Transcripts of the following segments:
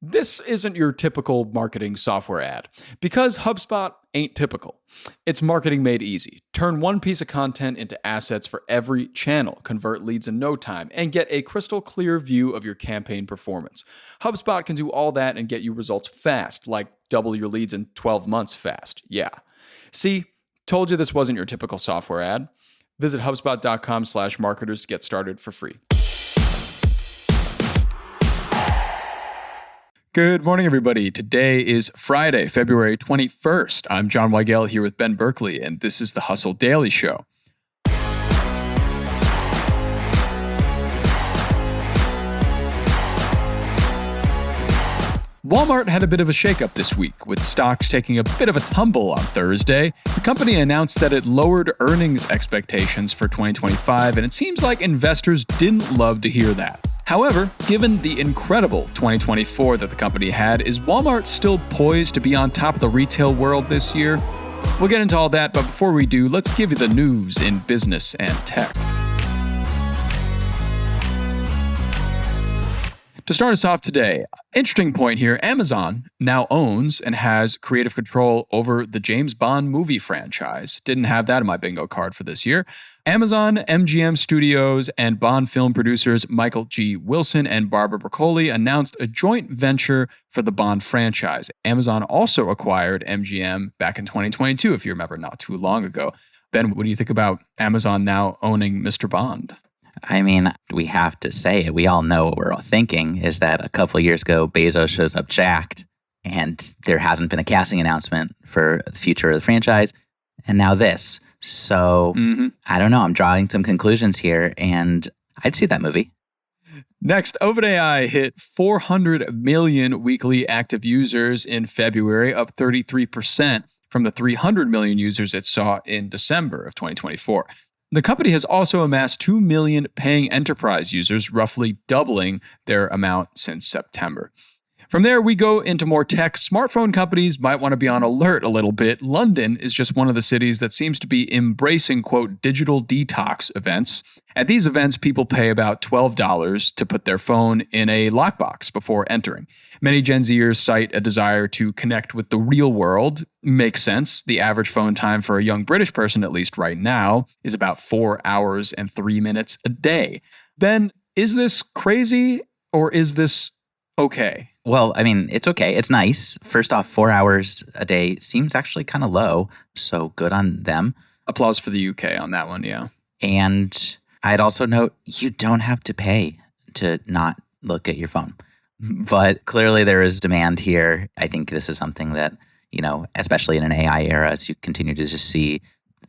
This isn't your typical marketing software ad because HubSpot ain't typical. It's marketing made easy. Turn one piece of content into assets for every channel, convert leads in no time, and get a crystal clear view of your campaign performance. HubSpot can do all that and get you results fast, like double your leads in 12 months fast. Yeah. See, told you this wasn't your typical software ad. Visit HubSpot.com/marketers to get started for free. Good morning, everybody. Today is Friday, February 21st. I'm John Weigell here with Ben Berkley, and this is the Hustle Daily Show. Walmart had a bit of a shakeup this week, with stocks taking a bit of a tumble on Thursday. The company announced that it lowered earnings expectations for 2025, and it seems like investors didn't love to hear that. However, given the incredible 2024 that the company had, is Walmart still poised to be on top of the retail world this year? We'll get into all that, but before we do, let's give you the news in business and tech. To start us off today, interesting point here, Amazon now owns and has creative control over the James Bond movie franchise. Didn't have that in my bingo card for this year. Amazon, MGM Studios, and Bond film producers Michael G. Wilson and Barbara Berkley announced a joint venture for the Bond franchise. Amazon also acquired MGM back in 2022, if you remember, not too long ago. Ben, what do you think about Amazon now owning Mr. Bond? I mean, we have to say it. We all know what we're all thinking is that a couple of years ago, Bezos shows up jacked, and there hasn't been a casting announcement for the future of the franchise. And now this. So I don't know. I'm drawing some conclusions here, and I'd see that movie. Next, OpenAI hit 400 million weekly active users in February, up 33% from the 300 million users it saw in December of 2024. The company has also amassed 2 million paying enterprise users, roughly doubling their amount since September. From there, we go into more tech. Smartphone companies might want to be on alert a little bit. London is just one of the cities that seems to be embracing, quote, digital detox events. At these events, people pay about $12 to put their phone in a lockbox before entering. Many Gen Zers cite a desire to connect with the real world. Makes sense. The average phone time for a young British person, at least right now, is about 4 hours and 3 minutes a day. Ben, is this crazy or is this okay? Well, I mean, it's okay. It's nice. First off, 4 hours a day seems actually kind of low. So good on them. Applause for the UK on that one, yeah. And I'd also note you don't have to pay to not look at your phone. But clearly there is demand here. I think this is something that, especially in an AI era, as you continue to just see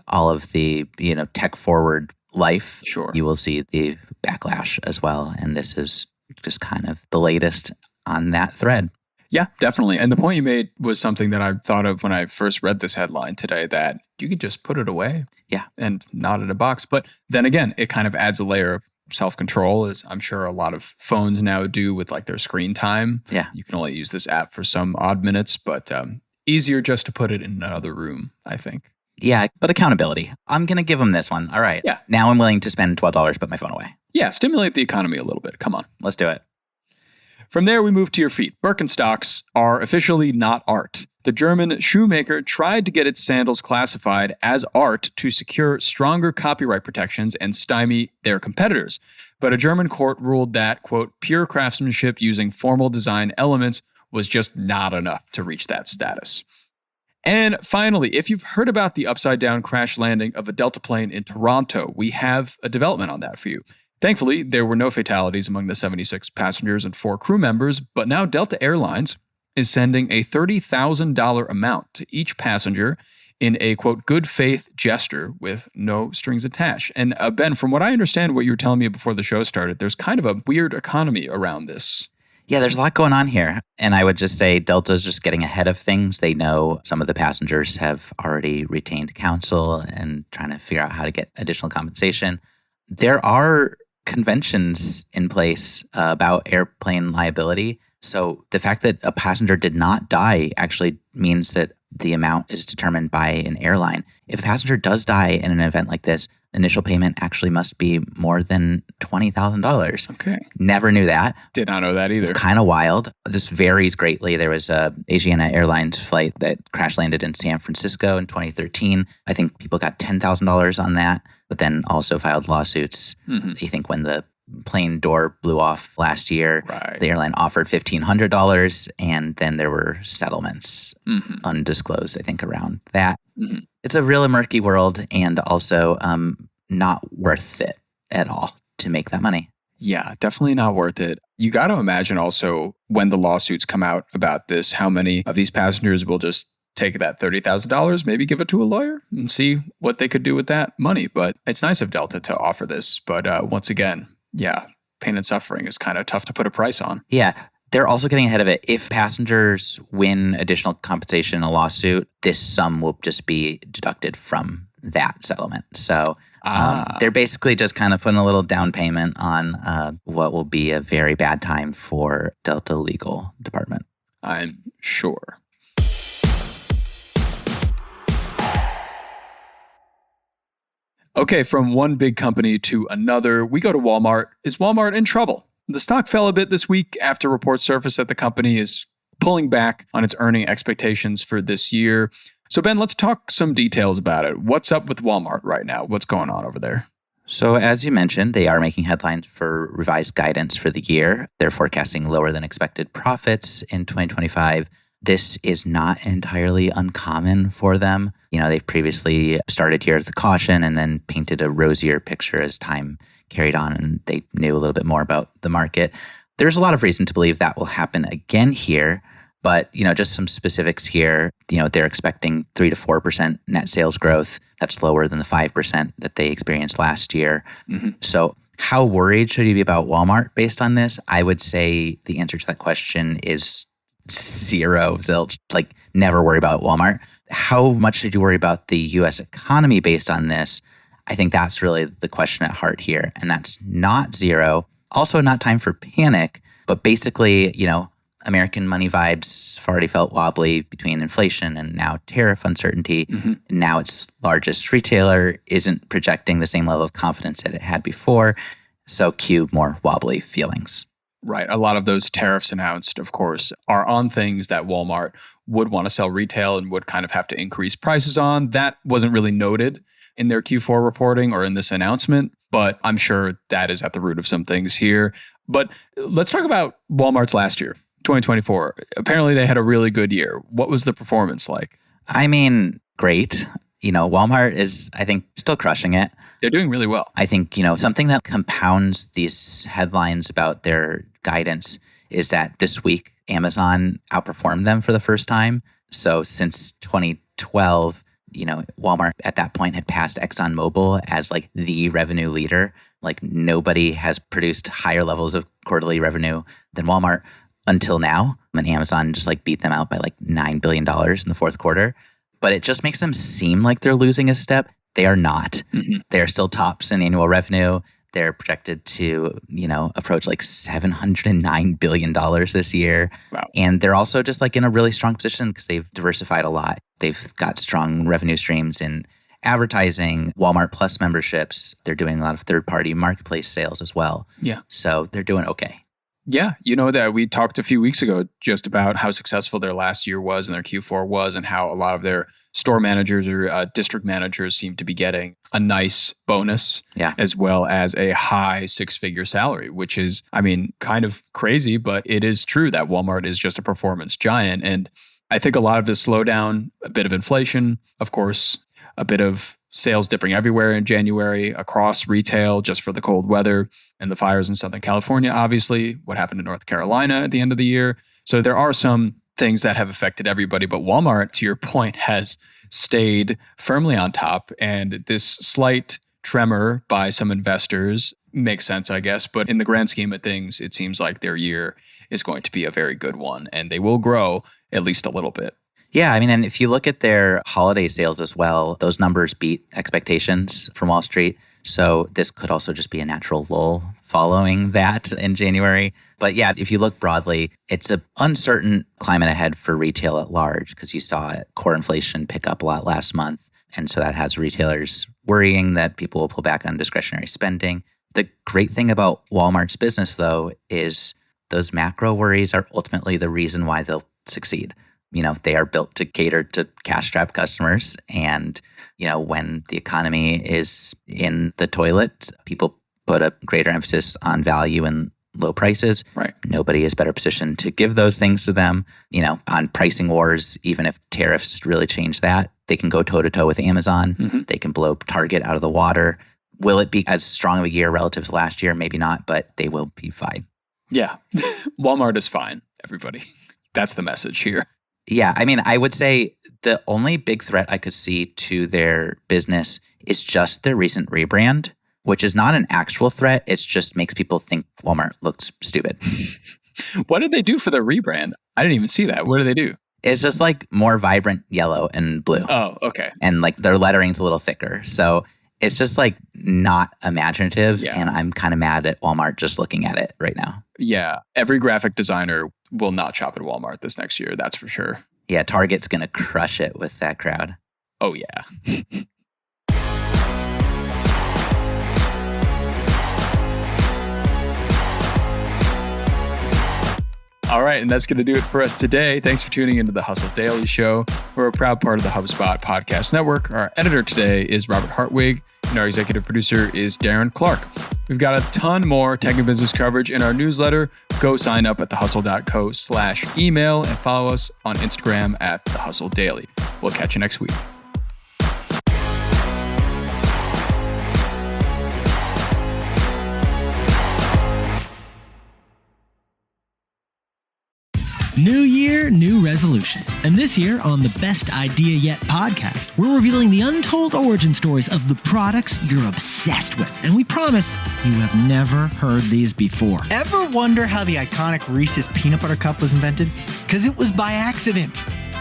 all of the, tech forward life, sure, you will see the backlash as well. And this is just kind of the latest on that thread. Yeah, definitely. And the point you made was something that I thought of when I first read this headline today, that you could just put it away. Yeah. And not in a box. But then again, it kind of adds a layer of self-control, as I'm sure a lot of phones now do with like their screen time. Yeah. You can only use this app for some odd minutes, but easier just to put it in another room, I think. Yeah, but accountability. I'm going to give them this one. All right. Yeah. Now I'm willing to spend $12 to put my phone away. Yeah, stimulate the economy a little bit. Come on. Let's do it. From there, we move to your feet. Birkenstocks are officially not art. The German shoemaker tried to get its sandals classified as art to secure stronger copyright protections and stymie their competitors. But a German court ruled that, quote, pure craftsmanship using formal design elements was just not enough to reach that status. And finally, if you've heard about the upside-down crash landing of a Delta plane in Toronto, we have a development on that for you. Thankfully, there were no fatalities among the 76 passengers and 4 crew members, but now Delta Airlines is sending a $30,000 amount to each passenger in a, quote, good faith gesture with no strings attached. And Ben, from what I understand, what you were telling me before the show started, there's kind of a weird economy around this. Yeah, there's a lot going on here. And I would just say Delta's just getting ahead of things. They know some of the passengers have already retained counsel and trying to figure out how to get additional compensation. There are conventions in place about airplane liability. So the fact that a passenger did not die actually means that the amount is determined by an airline. If a passenger does die in an event like this, initial payment actually must be more than $20,000. Okay. Never knew that. Did not know that either. Kind of wild. This varies greatly. There was a Asiana Airlines flight that crash landed in San Francisco in 2013. I think people got $10,000 on that, but then also filed lawsuits. I think when the plane door blew off last year, the airline offered $1,500, and then there were settlements, undisclosed, I think, around that. It's a really murky world, and also not worth it at all to make that money. Yeah, definitely not worth it. You got to imagine also when the lawsuits come out about this, how many of these passengers will just take that $30,000, maybe give it to a lawyer and see what they could do with that money. But it's nice of Delta to offer this. But once again, yeah, pain and suffering is kind of tough to put a price on. Yeah. They're also getting ahead of it. If passengers win additional compensation in a lawsuit, this sum will just be deducted from that settlement. So they're basically just kind of putting a little down payment on what will be a very bad time for Delta legal department. I'm sure. Okay, from one big company to another, we go to Walmart. Is Walmart in trouble? The stock fell a bit this week after reports surfaced that the company is pulling back on its earning expectations for this year. So Ben, let's talk some details about it. What's up with Walmart right now? What's going on over there? So as you mentioned, they are making headlines for revised guidance for the year. They're forecasting lower than expected profits in 2025. This is not entirely uncommon for them. You know, they've previously started here with caution and then painted a rosier picture as time carried on and they knew a little bit more about the market. There's a lot of reason to believe that will happen again here. But, you know, just some specifics here, you know, they're expecting 3 to 4% net sales growth. That's lower than the 5% that they experienced last year. So how worried should you be about Walmart based on this? I would say the answer to that question is zero, zilch, like never worry about Walmart. How much should you worry about the U.S. economy based on this? I think that's really the question at heart here. And that's not zero. Also not time for panic, but basically, you know, American money vibes have already felt wobbly between inflation and now tariff uncertainty. Now its largest retailer isn't projecting the same level of confidence that it had before. So cue more wobbly feelings. Right. A lot of those tariffs announced, of course, are on things that Walmart would want to sell retail and would kind of have to increase prices on. That wasn't really noted in their Q4 reporting or in this announcement, but I'm sure that is at the root of some things here. But let's talk about Walmart's last year, 2024. Apparently they had a really good year. What was the performance like? I mean, great. You know, Walmart is, I think, still crushing it. They're doing really well. I think, you know, something that compounds these headlines about their guidance is that this week, Amazon outperformed them for the first time. So since 2012, you know, Walmart at that point had passed ExxonMobil as like the revenue leader. Like nobody has produced higher levels of quarterly revenue than Walmart until now. And Amazon just like beat them out by like $9 billion in the fourth quarter. But it just makes them seem like they're losing a step. They are not. They're still tops in annual revenue. They're projected to, you know, approach like $709 billion this year. Wow. And they're also just like in a really strong position because they've diversified a lot. They've got strong revenue streams in advertising, Walmart Plus memberships. They're doing a lot of third-party marketplace sales as well. Yeah. So they're doing okay. Yeah, you know that we talked a few weeks ago just about how successful their last year was and their Q4 was and how a lot of their store managers or district managers seem to be getting a nice bonus as well as a high six-figure salary, which is, I mean, kind of crazy, but it is true that Walmart is just a performance giant. And I think a lot of this slowdown, a bit of inflation, of course, a bit of sales dipping everywhere in January across retail just for the cold weather and the fires in Southern California, obviously, what happened in North Carolina at the end of the year. So there are some things that have affected everybody, but Walmart, to your point, has stayed firmly on top. And this slight tremor by some investors makes sense, I guess. But in the grand scheme of things, it seems like their year is going to be a very good one and they will grow at least a little bit. Yeah, I mean, and if you look at their holiday sales as well, those numbers beat expectations from Wall Street. So this could also just be a natural lull following that in January. But yeah, if you look broadly, it's an uncertain climate ahead for retail at large because you saw core inflation pick up a lot last month. And so that has retailers worrying that people will pull back on discretionary spending. The great thing about Walmart's business, though, is those macro worries are ultimately the reason why they'll succeed. They are built to cater to cash-strapped customers. And, when the economy is in the toilet, people put a greater emphasis on value and low prices. Right. Nobody is better positioned to give those things to them. On pricing wars, even if tariffs really change that, they can go toe-to-toe with Amazon. Mm-hmm. They can blow Target out of the water. Will it be as strong of a year relative to last year? Maybe not, but they will be fine. Yeah. Walmart is fine, everybody. That's the message here. Yeah. I would say the only big threat I could see to their business is just their recent rebrand, which is not an actual threat. It just makes people think Walmart looks stupid. What did they do for their rebrand? I didn't even see that. What did they do? It's just more vibrant yellow and blue. Oh, okay. And their lettering's a little thicker. So it's just not imaginative. Yeah. And I'm kind of mad at Walmart just looking at it right now. Yeah. Every graphic designer will not shop at Walmart this next year. That's for sure. Yeah. Target's going to crush it with that crowd. Oh, yeah. All right, and that's going to do it for us today. Thanks for tuning into the Hustle Daily Show. We're a proud part of the HubSpot Podcast Network. Our editor today is Robert Hartwig, and our executive producer is Darren Clark. We've got a ton more tech and business coverage in our newsletter. Go sign up at thehustle.co/email and follow us on Instagram at The Hustle Daily. We'll catch you next week. New year, new resolutions. And this year on the Best Idea Yet podcast, we're revealing the untold origin stories of the products you're obsessed with. And we promise you have never heard these before. Ever wonder how the iconic Reese's Peanut Butter Cup was invented? Because it was by accident.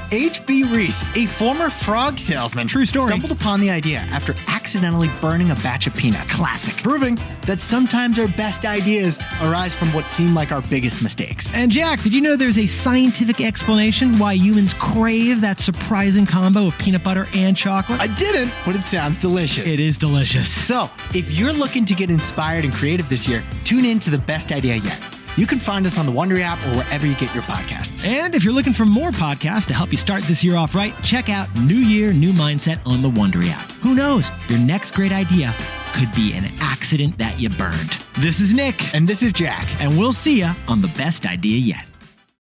H.B. Reese, a former frog salesman, true story, stumbled upon the idea after accidentally burning a batch of peanuts. Classic. Proving that sometimes our best ideas arise from what seem like our biggest mistakes. And Jack, did you know there's a scientific explanation why humans crave that surprising combo of peanut butter and chocolate? I didn't, but it sounds delicious. It is delicious. So, if you're looking to get inspired and creative this year, tune in to the Best Idea Yet. You can find us on the Wondery app or wherever you get your podcasts. And if you're looking for more podcasts to help you start this year off right, check out New Year, New Mindset on the Wondery app. Who knows? Your next great idea could be an accident that you burned. This is Nick. And this is Jack. And we'll see you on the Best Idea Yet.